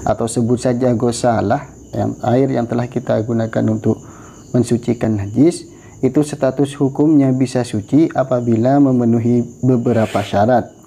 atau sebut saja ghusalah, air yang telah kita gunakan untuk mensucikan najis, itu status hukumnya bisa suci apabila memenuhi beberapa syarat.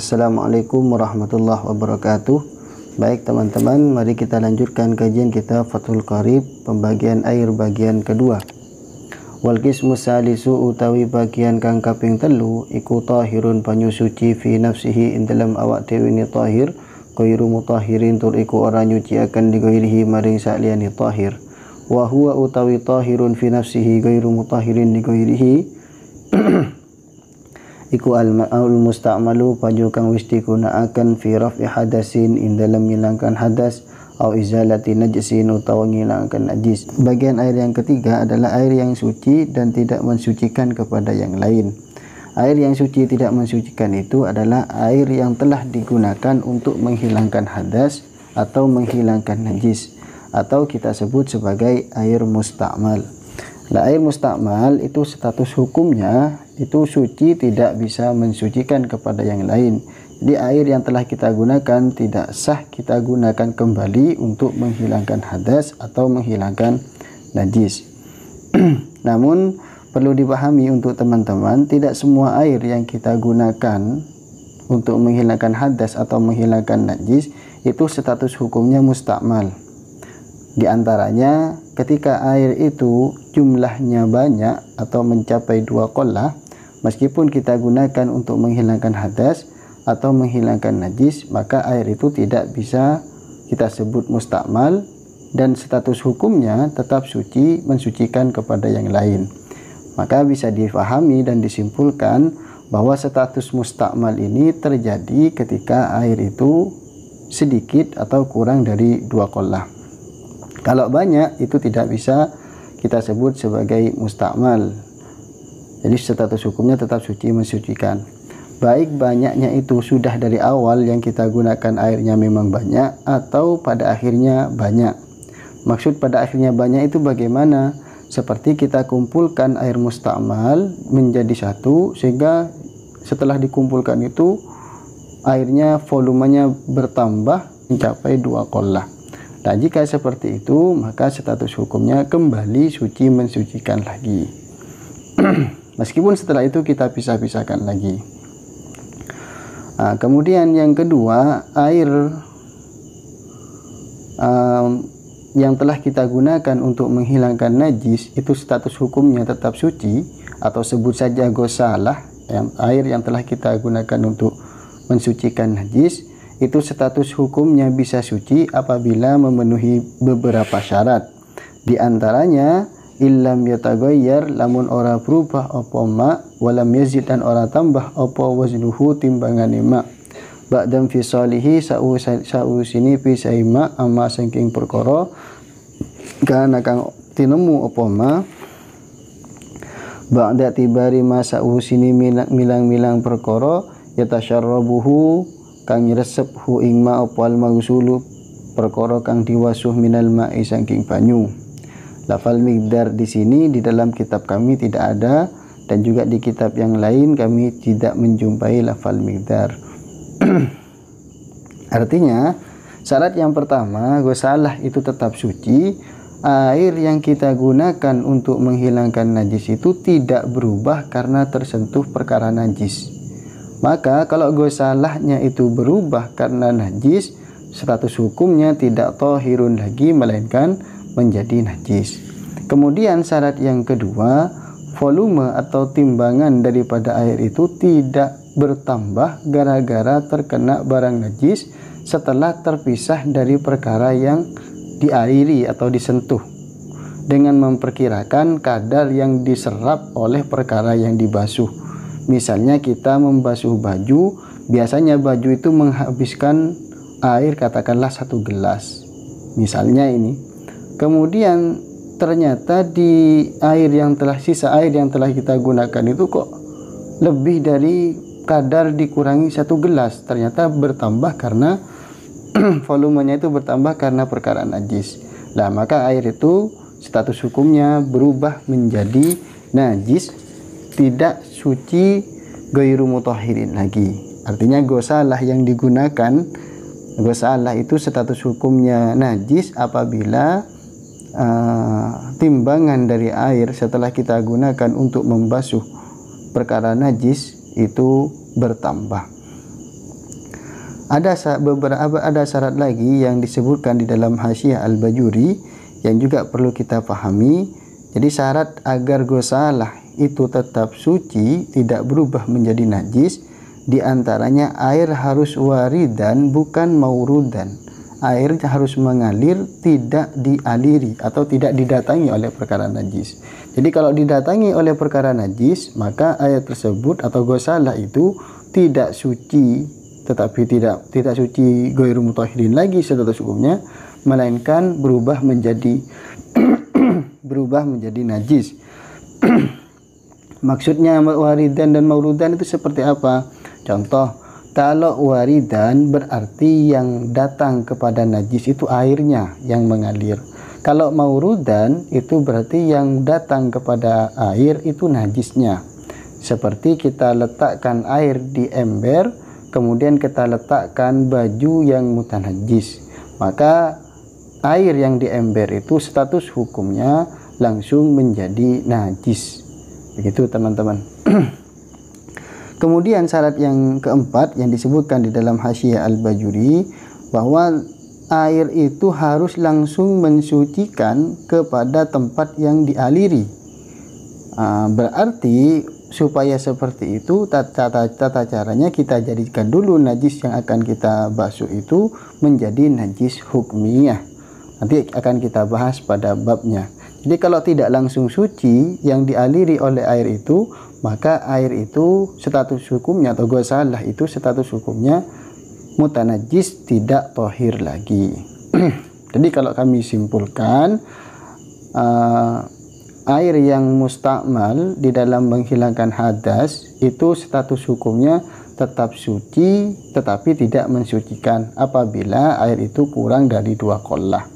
Assalamualaikum warahmatullahi wabarakatuh. Baik teman-teman, mari kita lanjutkan kajian kita Fathul Qarib pembagian air bagian kedua. Wal qismu salisu utawi bagian kang kaping telu iku tahirun banyu suci fi nafsihi ing dalam awak dhewe ni tahir, ghairu mutahhirin tur iku ora nyuciaken di ghairihi maring saliyane tahir. Wa huwa utawi tahirun fi nafsihi ghairu mutahhirin di ghairihi iku al-ma'ul musta'malu banyu kang wis digunakaken fi raf'i hadasin ing dalam ngilangkan hadas au izalati najsin utawa ngilangkan najis. Bagian air yang ketiga adalah air yang suci dan tidak mensucikan kepada yang lain. Air yang suci tidak mensucikan itu adalah air yang telah digunakan untuk menghilangkan hadas atau menghilangkan najis, atau kita sebut sebagai air musta'mal. Nah, air musta'mal itu status hukumnya itu suci, tidak bisa mensucikan kepada yang lain. Jadi air yang telah kita gunakan tidak sah kita gunakan kembali untuk menghilangkan hadas atau menghilangkan najis. Namun perlu dipahami untuk teman-teman, tidak semua air yang kita gunakan untuk menghilangkan hadas atau menghilangkan najis itu status hukumnya musta'mal. Di antaranya ketika air itu jumlahnya banyak atau mencapai 2 qollah, meskipun kita gunakan untuk menghilangkan hadas atau menghilangkan najis, maka air itu tidak bisa kita sebut musta'mal dan status hukumnya tetap suci, mensucikan kepada yang lain. Maka bisa difahami dan disimpulkan bahwa status musta'mal ini terjadi ketika air itu sedikit atau kurang dari 2 qollah. Kalau banyak itu tidak bisa kita sebut sebagai musta'mal. Jadi status hukumnya tetap suci, mensucikan. Baik banyaknya itu sudah dari awal yang kita gunakan airnya memang banyak, atau pada akhirnya banyak. Maksud pada akhirnya banyak itu bagaimana? Seperti kita kumpulkan air musta'mal menjadi satu, sehingga setelah dikumpulkan itu airnya volumenya bertambah mencapai 2 qollah. Nah, jika seperti itu, maka status hukumnya kembali suci, mensucikan lagi. Meskipun setelah itu kita pisah-pisahkan lagi. Nah, kemudian yang kedua, air yang telah kita gunakan untuk menghilangkan najis itu status hukumnya tetap suci, atau sebut saja ghusalah, air yang telah kita gunakan untuk mensucikan najis, itu status hukumnya bisa suci apabila memenuhi beberapa syarat. Di antaranya illam yataghayyar, lamun ora berubah apa ma, walam yazid dan ora tambah apa waznuhu timbangane ma, ba'dam fi salihi sausini fi saima ama saking perkara kana kang tinemu apa ma, ba'da tibari ma sausini milang-milang perkara yatasyarrabuhu kang resep hu ing ma opal mausulu perkara kang diwasuh minal ma'i saking banyu. Lafal miqdar di sini di dalam kitab kami tidak ada, dan juga di kitab yang lain kami tidak menjumpai lafal miqdar. Artinya syarat yang pertama, ghusalah itu tetap suci. Air yang kita gunakan untuk menghilangkan najis itu tidak berubah karena tersentuh perkara najis. Maka kalau ghusalahnya itu berubah karena najis, status hukumnya tidak tahirun lagi, melainkan menjadi najis. Kemudian syarat yang kedua, volume atau timbangan daripada air itu tidak bertambah gara-gara terkena barang najis setelah terpisah dari perkara yang diairi atau disentuh, dengan memperkirakan kadar yang diserap oleh perkara yang dibasuh. Misalnya kita membasuh baju, biasanya baju itu menghabiskan air katakanlah 1 gelas misalnya ini. Kemudian ternyata di sisa air yang telah kita gunakan itu kok lebih dari kadar dikurangi 1 gelas, ternyata bertambah karena volumenya itu bertambah karena perkara najis. Nah, maka air itu status hukumnya berubah menjadi najis, tidak suci, ghairu mutahhirin lagi. Artinya ghusalah yang digunakan, ghusalah itu status hukumnya najis apabila timbangan dari air setelah kita gunakan untuk membasuh perkara najis itu bertambah. Ada syarat lagi yang disebutkan di dalam Hasyiah Al-Bajuri yang juga perlu kita pahami. Jadi syarat agar ghusalah itu tetap suci, tidak berubah menjadi najis, diantaranya air harus waridan bukan maurudan. Air harus mengalir, tidak dialiri atau tidak didatangi oleh perkara najis. Jadi kalau didatangi oleh perkara najis, maka air tersebut atau ghusalah itu tidak suci, tetapi tidak suci ghairu mutahhirin lagi status hukumnya, melainkan berubah menjadi najis. Maksudnya waridan dan maurudan itu seperti apa? Contoh, kalau waridan berarti yang datang kepada najis itu airnya yang mengalir. Kalau maurudan itu berarti yang datang kepada air itu najisnya. Seperti kita letakkan air di ember, kemudian kita letakkan baju yang mutanajis, maka air yang di ember itu status hukumnya langsung menjadi najis. Begitu teman-teman. Kemudian syarat yang keempat yang disebutkan di dalam Hasyiah Al-Bajuri, bahwa air itu harus langsung mensucikan kepada tempat yang dialiri. Berarti supaya seperti itu tata caranya kita jadikan dulu najis yang akan kita basuh itu menjadi najis hukmiyah. Nanti akan kita bahas pada babnya. Jadi kalau tidak langsung suci yang dialiri oleh air itu, maka air itu status hukumnya atau ghusalah itu status hukumnya mutanajis, tidak tohir lagi. Jadi kalau kami simpulkan, air yang mustakmal di dalam menghilangkan hadas itu status hukumnya tetap suci tetapi tidak mensucikan apabila air itu kurang dari 2 qollah.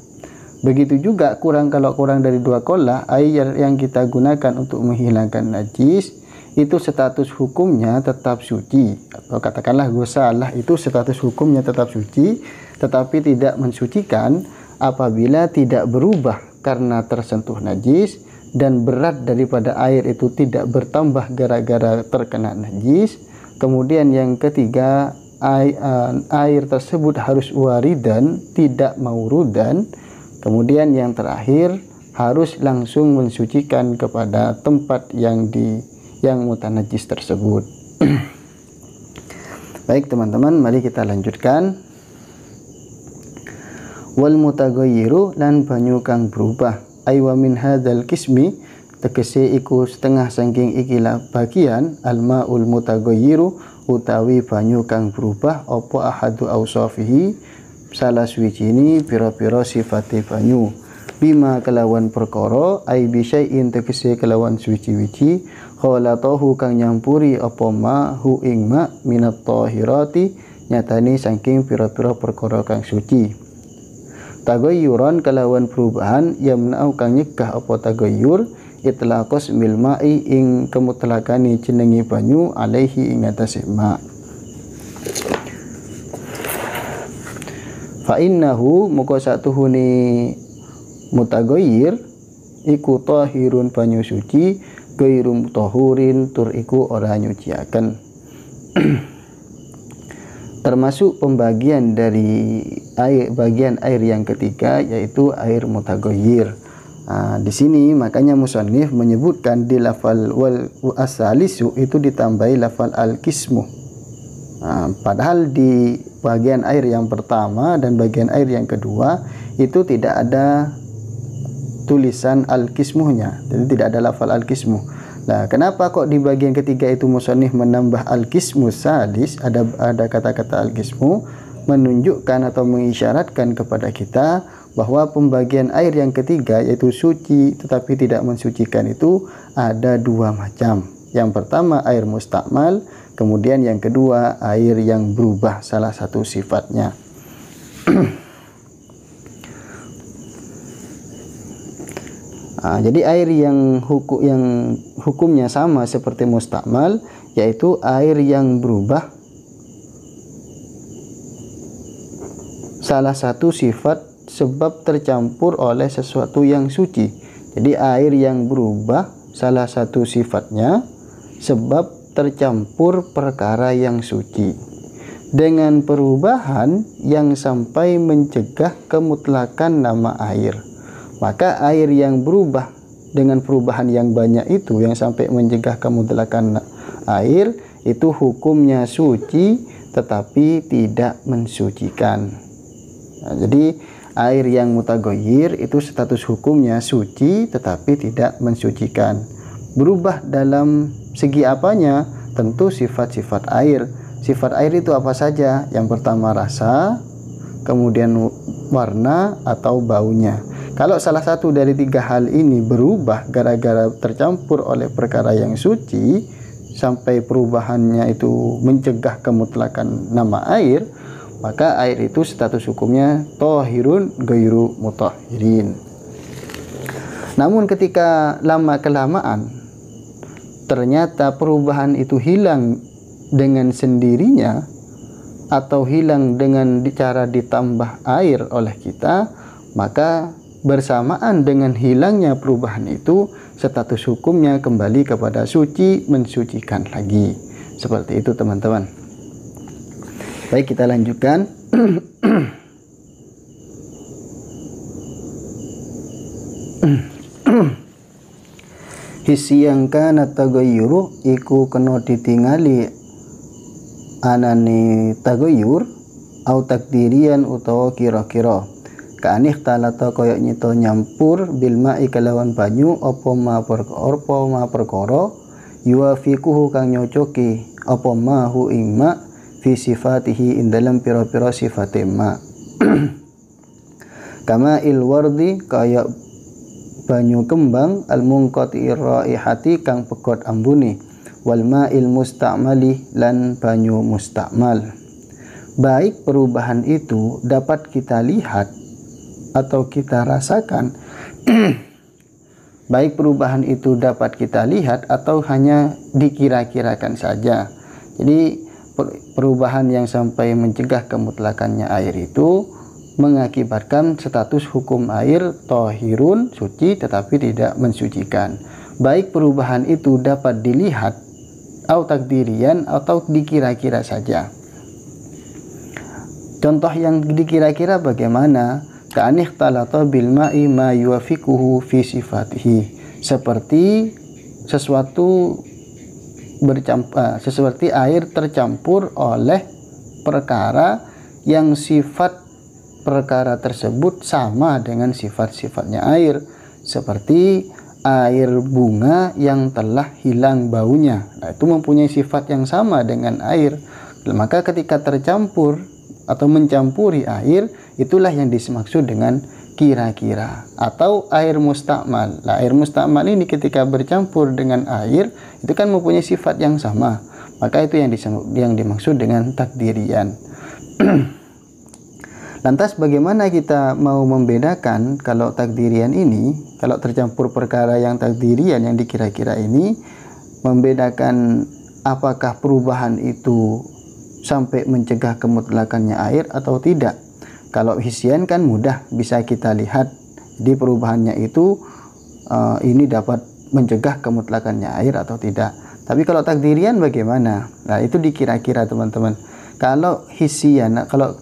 Begitu juga kalau kurang dari 2 qollah, air yang kita gunakan untuk menghilangkan najis itu status hukumnya tetap suci, atau katakanlah ghusalah itu status hukumnya tetap suci tetapi tidak mensucikan apabila tidak berubah karena tersentuh najis, dan berat daripada air itu tidak bertambah gara-gara terkena najis. Kemudian yang ketiga, air tersebut harus waridan, tidak maurudan. Kemudian yang terakhir, harus langsung mensucikan kepada tempat yang mutanajis tersebut. Baik teman-teman, mari kita lanjutkan. Wal mutaghayyiru lan banyu kang berubah, aywa min hadzal kismi, tegese iku setengah saking ikilah bagian almaul mutaghayyiru utawi banyu kang berubah apa ahadu ausafihi, salah suwijini pira-pira sifate banyu, bima kelawan perkara ai bisyai'in tegese kelawan suci-wici khalatahu kang nyampuri apa ma hu ing ma minat tahirati, nyatane saking pira-pira perkara kang suci. Tagayyuran kelawan perubahan yamna'u kang nyegah apa tagayyur itlaqos mil ma'i ing kemutlakane jenenge banyu alaihi ing atase ma. Fa innahu moko satuhune mutaghayyir iku tahirun banyu suci, ghairu mutahhurin tur iku ora nyuciaken. Termasuk pembagian dari bagian air yang ketiga, yaitu air mutaghayyir. Di sini makanya musannif menyebutkan di lafal wal asalisu itu ditambahi lafal al-qismu. Padahal di bagian air yang pertama dan bagian air yang kedua itu tidak ada tulisan al-qismuhnya, jadi tidak ada lafal al-qismu. Nah, kenapa kok di bagian ketiga itu musannif menambah al-qismu sadis, ada kata-kata al-qismu, menunjukkan atau mengisyaratkan kepada kita bahwa pembagian air yang ketiga yaitu suci tetapi tidak mensucikan itu ada dua macam. Yang pertama air mustakmal, kemudian yang kedua air yang berubah salah satu sifatnya. Jadi air yang hukumnya sama seperti mustakmal yaitu air yang berubah salah satu sifat sebab tercampur oleh sesuatu yang suci. Jadi air yang berubah salah satu sifatnya sebab tercampur perkara yang suci dengan perubahan yang sampai mencegah kemutlakan nama air. Maka air yang berubah dengan perubahan yang banyak itu yang sampai mencegah kemutlakan air itu hukumnya suci tetapi tidak mensucikan. Jadi air yang mutaghayyir itu status hukumnya suci tetapi tidak mensucikan. Berubah dalam segi apanya? Tentu sifat-sifat air. Sifat air itu apa saja? Yang pertama rasa, kemudian warna atau baunya. Kalau salah satu dari tiga hal ini berubah gara-gara tercampur oleh perkara yang suci sampai perubahannya itu mencegah kemutlakan nama air, maka air itu status hukumnya thahirun ghairu mutahhirin. Namun ketika lama kelamaan ternyata perubahan itu hilang dengan sendirinya atau hilang dengan cara ditambah air oleh kita, maka bersamaan dengan hilangnya perubahan itu status hukumnya kembali kepada suci, mensucikan lagi. Seperti itu teman-teman. Baik, kita lanjutkan. Hisiyang kana taghayyuru iku kena ditingali anane taghayyur au takdirian utawa kira-kira. Kanih talata kaya nyito nyampur bilma ikalawan banyu apa ma perkara yuafiquhu kang nyocoki apa ma hu ing ma fi sifatihi ing dalam pira-pira sifate ma. Kama il wardi kaya banyu kembang al munqati raihati kang pegot ambune wal ma'il mustamali lan banyu mustakmal. Baik perubahan itu dapat kita lihat atau kita rasakan. Baik perubahan itu dapat kita lihat atau hanya dikira-kirakan saja. Jadi perubahan yang sampai mencegah kemutlakannya air itu mengakibatkan status hukum air thahirun, suci tetapi tidak mensucikan. Baik perubahan itu dapat dilihat atau takdirian atau dikira-kira saja. Contoh yang dikira-kira bagaimana? Ka'anih talata bil ma'i ma yuafiquhu fi sifatihi, seperti sesuatu seperti air tercampur oleh perkara yang sifat perkara tersebut sama dengan sifat-sifatnya air, seperti air bunga yang telah hilang baunya. Nah, itu mempunyai sifat yang sama dengan air. Maka ketika tercampur atau mencampuri air, itulah yang dimaksud dengan kira-kira atau air mustakmal. Nah, air mustakmal ini ketika bercampur dengan air itu kan mempunyai sifat yang sama, maka itu yang dimaksud dengan takdirian. Lantas bagaimana kita mau membedakan kalau takdirian ini, kalau tercampur perkara yang takdirian yang dikira-kira ini, membedakan apakah perubahan itu sampai mencegah kemutlakannya air atau tidak. Kalau hisian kan mudah bisa kita lihat, di perubahannya itu ini dapat mencegah kemutlakannya air atau tidak. Tapi kalau takdirian bagaimana? Nah, itu dikira-kira teman-teman. Kalau hisian, kalau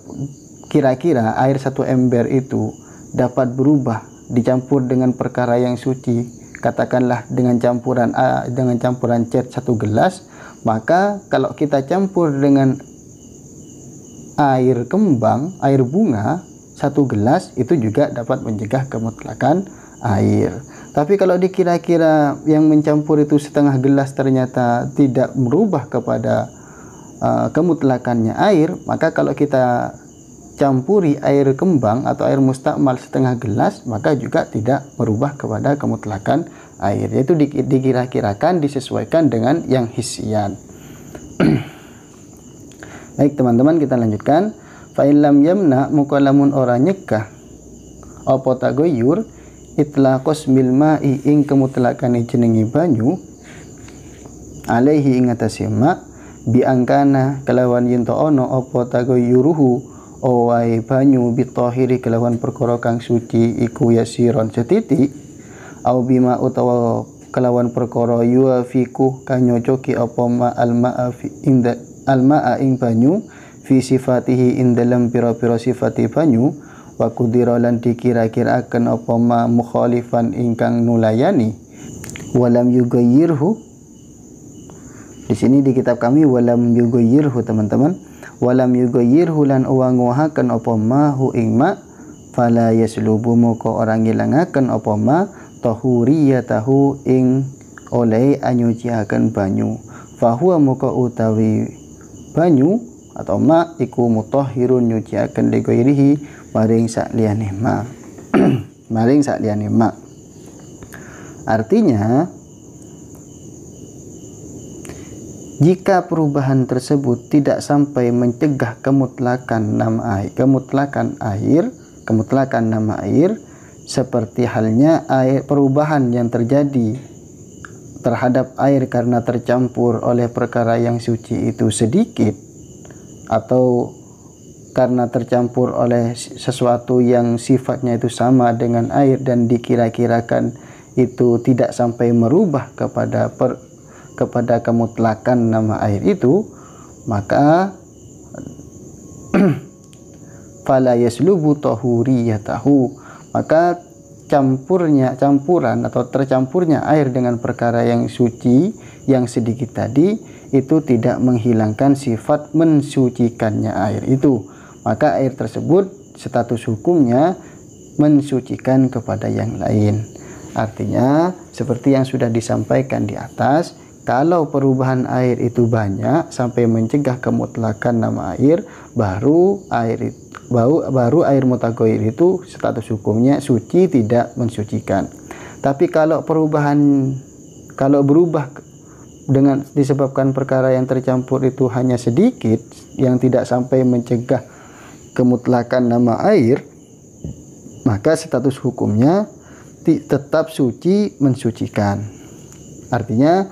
kira-kira air satu ember itu dapat berubah dicampur dengan perkara yang suci, katakanlah dengan campuran cat 1 gelas, maka kalau kita campur dengan air kembang, air bunga 1 gelas, itu juga dapat mencegah kemutlakan air. Tapi kalau dikira-kira yang mencampur itu setengah gelas ternyata tidak merubah kepada kemutlakannya air, maka kalau kita campuri air kembang atau air mustakmal setengah gelas, maka juga tidak merubah kepada kemutlakan air. Yaitu dikira-kirakan, disesuaikan dengan yang hisian. Baik teman-teman, kita lanjutkan. Fa'ilam yamna mukalamun ora nyegah apa tagoyur itlaqos bil ma'i ing kemutlakane jenengi banyu alaihi ing atase ma bi angkana kelawan yen to ana apa tagoyuruhu owae banyu bitahiri kelawan perkara kang suci iku yasiron setitik au bima utawa kelawan perkara yuafiku kang nyocoki apa ma alma'a inda alma'a ing banyu fi sifatihi ing dalam pira-pira sifati banyu wa kudira lan dikira-kiraken apa ma mukhalifan ingkang nulayani walam yugayyirhu. Di sini di kitab kami walam yugayyirhu teman-teman, walam yugayyirhu lan uwanguhaken apa ma hu ing ma fala yaslubu moko orang ngilangaken apa ma tahuriyatahu ing oleh anyuciaken banyu fahuwa moko utawi banyu atau ma iku mutahhirun nyuciaken li ghairihi maring sakliyane ma maring sakliyane ma. Artinya jika perubahan tersebut tidak sampai mencegah kemutlakan nama air, kemutlakan nama air, seperti halnya perubahan yang terjadi terhadap air karena tercampur oleh perkara yang suci itu sedikit, atau karena tercampur oleh sesuatu yang sifatnya itu sama dengan air dan dikira-kirakan itu tidak sampai merubah kepada kemutlakan nama air itu, maka fala yaslubu tahuriyatahu, maka campuran atau tercampurnya air dengan perkara yang suci yang sedikit tadi itu tidak menghilangkan sifat mensucikannya air itu, maka air tersebut status hukumnya mensucikan kepada yang lain. Artinya seperti yang sudah disampaikan di atas, kalau perubahan air itu banyak sampai mencegah kemutlakan nama air, baru air mutaghayyir itu status hukumnya suci, tidak mensucikan. Tapi kalau berubah dengan disebabkan perkara yang tercampur itu hanya sedikit, yang tidak sampai mencegah kemutlakan nama air, maka status hukumnya tetap suci, mensucikan. Artinya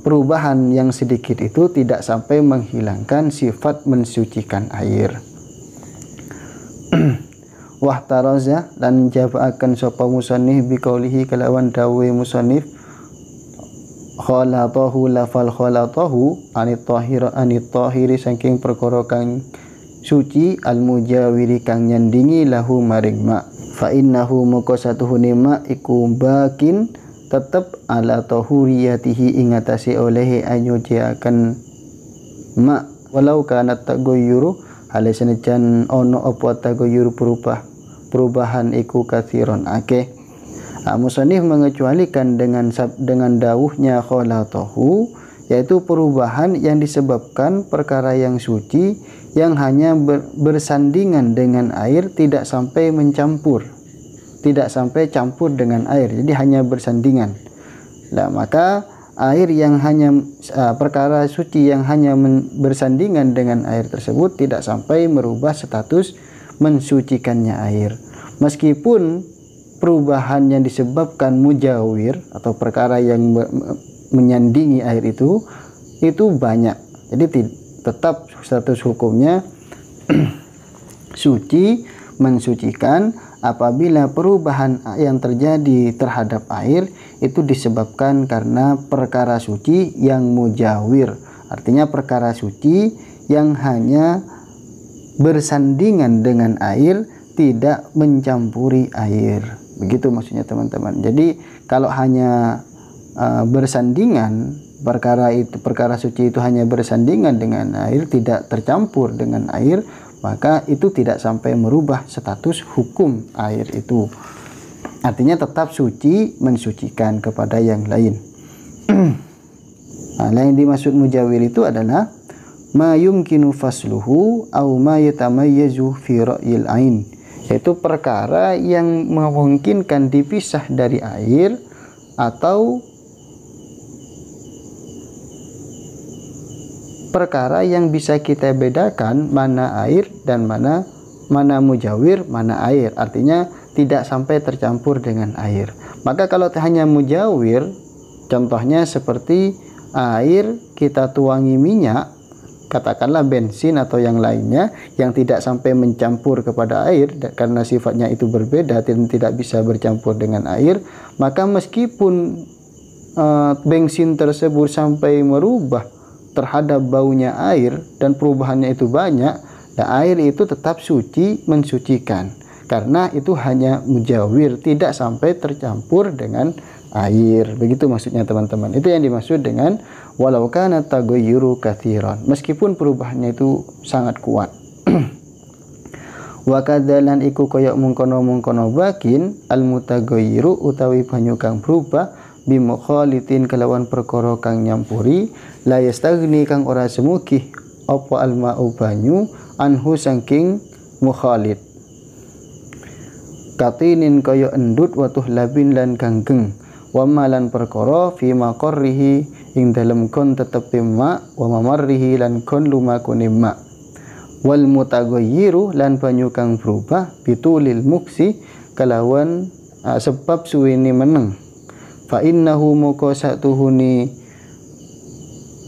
perubahan yang sedikit itu tidak sampai menghilangkan sifat mensucikan air. Wahtaraza lan jabaaken sapa musannif biqaulihi kalawan dawe musannif khalatahu lafal khalatahu anit tahiri saking perkara kang suci al mujawiri kang nyandingi lahu maring ma fa innahu moko satuhune ma iku bakin tetep ala tahuriyatihi ing atase oleh anyuciaken ma walau kana tagoyyuru hale senajan ono apa tagoyyur perubahan iku kathiron akeh. Musannif mengecualikan dengan dawuhnya khalatahu, yaitu perubahan yang disebabkan perkara yang suci yang hanya bersandingan dengan air, tidak sampai mencampur, tidak sampai campur dengan air, jadi hanya bersandingan. Nah, maka air yang hanya perkara suci yang hanya bersandingan dengan air tersebut tidak sampai merubah status mensucikannya air, meskipun perubahan yang disebabkan mujawir atau perkara yang menyandingi air itu banyak. Jadi tetap status hukumnya suci, mensucikan apabila perubahan yang terjadi terhadap air itu disebabkan karena perkara suci yang mujawir. Artinya perkara suci yang hanya bersandingan dengan air, tidak mencampuri air. Begitu maksudnya teman-teman. Jadi kalau hanya bersandingan, perkara suci itu hanya bersandingan dengan air, tidak tercampur dengan air, maka itu tidak sampai merubah status hukum air itu. Artinya tetap suci, mensucikan kepada yang lain. Nah, yang dimaksud mujawir itu adalah ma yumkinu fasluhu au ma yatamayyazu fi ra'yil ain, yaitu perkara yang memungkinkan dipisah dari air atau perkara yang bisa kita bedakan mana air dan mana mujawir, mana air. Artinya tidak sampai tercampur dengan air. Maka kalau hanya mujawir, contohnya seperti air kita tuangi minyak, katakanlah bensin atau yang lainnya, yang tidak sampai mencampur kepada air karena sifatnya itu berbeda dan tidak bisa bercampur dengan air, maka meskipun bensin tersebut sampai merubah terhadap baunya air dan perubahannya itu banyak, dan air itu tetap suci, mensucikan, karena itu hanya mujawir, tidak sampai tercampur dengan air. Begitu maksudnya teman-teman. Itu yang dimaksud dengan walau kana taghayyuru katsiran, meskipun perubahannya itu sangat kuat. Wa kadzalan iku kaya mungkono-mungkono bakin al mutaghayyiru utawi banyu kang berubah bimukhalitin kelawan perkara kang nyampuri, la yastaghni kang ora semugi apa alma'u banyu anhu saking mukhalid. Katinin kaya endut watuh labin lan ganggeng, wa malan perkara fi maqarrihi ing dalem kon tetepe ma, wa mamarrihi lan kon lumakune ma. Wal mutaghayyiru lan banyu kang berubah bitulil muksi kelawan sebab suwene meneng. Fa innahu moko satuhuni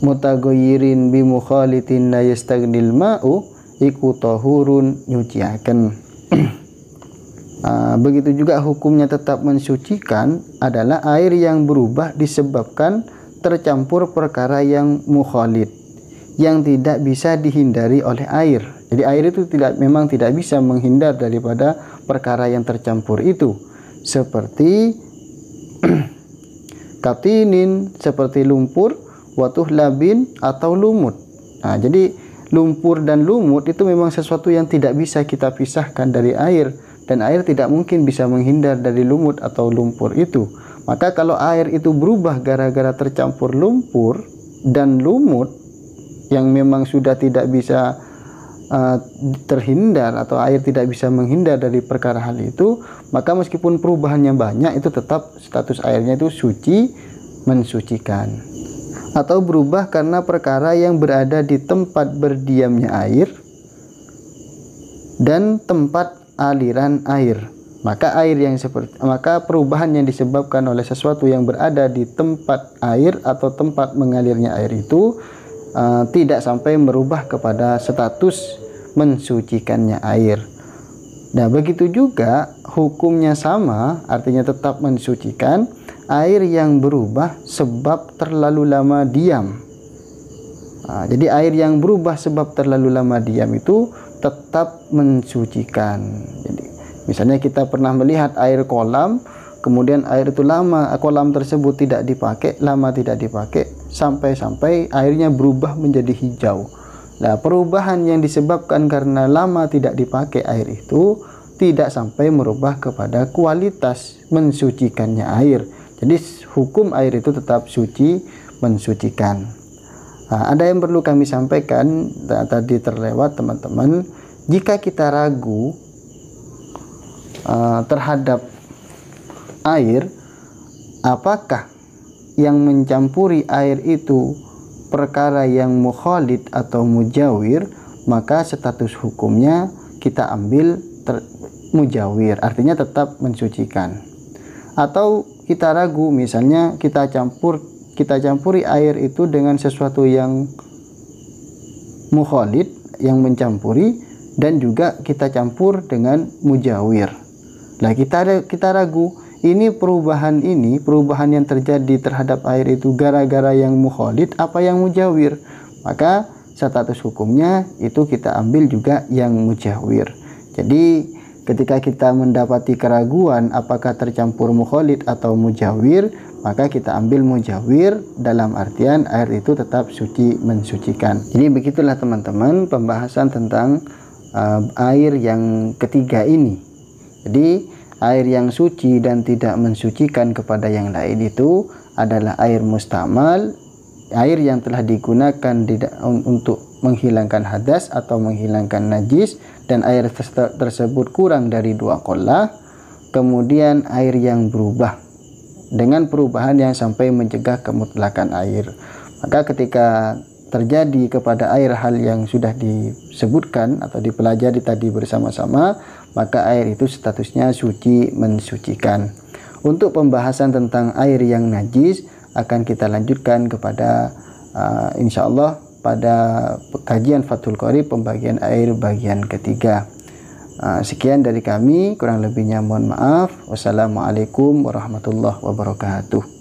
mutaghayyirin bi mukhalitin la yastaghnil ma'u iku tahurun nyuciaken. Begitu juga hukumnya tetap mensucikan adalah air yang berubah disebabkan tercampur perkara yang mukhalid, yang tidak bisa dihindari oleh air. Jadi air itu memang tidak bisa menghindar daripada perkara yang tercampur itu, seperti katinin, seperti lumpur, watuh labin atau lumut. Jadi lumpur dan lumut itu memang sesuatu yang tidak bisa kita pisahkan dari air, dan air tidak mungkin bisa menghindar dari lumut atau lumpur itu. Maka kalau air itu berubah gara-gara tercampur lumpur dan lumut yang memang sudah tidak bisa terhindar, atau air tidak bisa menghindar dari perkara hal itu, maka meskipun perubahannya banyak, itu tetap status airnya itu suci, mensucikan. Atau berubah karena perkara yang berada di tempat berdiamnya air dan tempat aliran air. Maka perubahan yang disebabkan oleh sesuatu yang berada di tempat air atau tempat mengalirnya air itu tidak sampai merubah kepada status mensucikannya air. Nah, begitu juga hukumnya sama, artinya tetap mensucikan air yang berubah sebab terlalu lama diam. Jadi air yang berubah sebab terlalu lama diam itu tetap mensucikan. Jadi misalnya kita pernah melihat air kolam, kemudian air itu lama, kolam tersebut tidak dipakai, lama tidak dipakai, sampai airnya berubah menjadi hijau. Nah, perubahan yang disebabkan karena lama tidak dipakai air itu tidak sampai merubah kepada kualitas mensucikannya air. Jadi hukum air itu tetap suci, mensucikan. Ada yang perlu kami sampaikan, tadi terlewat teman-teman. Jika kita ragu terhadap air, apakah yang mencampuri air itu perkara yang mukhalid atau mujawir, maka status hukumnya kita ambil mujawir, artinya tetap mensucikan. Atau kita ragu, misalnya kita campuri air itu dengan sesuatu yang mukhalid, yang mencampuri, dan juga kita campur dengan mujawir. Nah, kita ragu, ini perubahan yang terjadi terhadap air itu gara-gara yang mukhalid apa yang mujawir, maka status hukumnya itu kita ambil juga yang mujawir. Jadi ketika kita mendapati keraguan apakah tercampur mukhalid atau mujawir, maka kita ambil mujawir, dalam artian air itu tetap suci, mensucikan. Jadi begitulah teman-teman pembahasan tentang air yang ketiga ini. Jadi air yang suci dan tidak mensucikan kepada yang lain itu adalah air mustamal, air yang telah digunakan untuk menghilangkan hadas atau menghilangkan najis, dan air tersebut kurang dari 2 qollah. Kemudian air yang berubah dengan perubahan yang sampai mencegah kemutlakan air. Maka ketika terjadi kepada air hal yang sudah disebutkan atau dipelajari tadi bersama-sama, maka air itu statusnya suci, mensucikan. Untuk pembahasan tentang air yang najis akan kita lanjutkan kepada insyaallah pada kajian Fathul Qorib pembagian air bagian ketiga. Sekian dari kami, kurang lebihnya mohon maaf. Wassalamualaikum warahmatullahi wabarakatuh.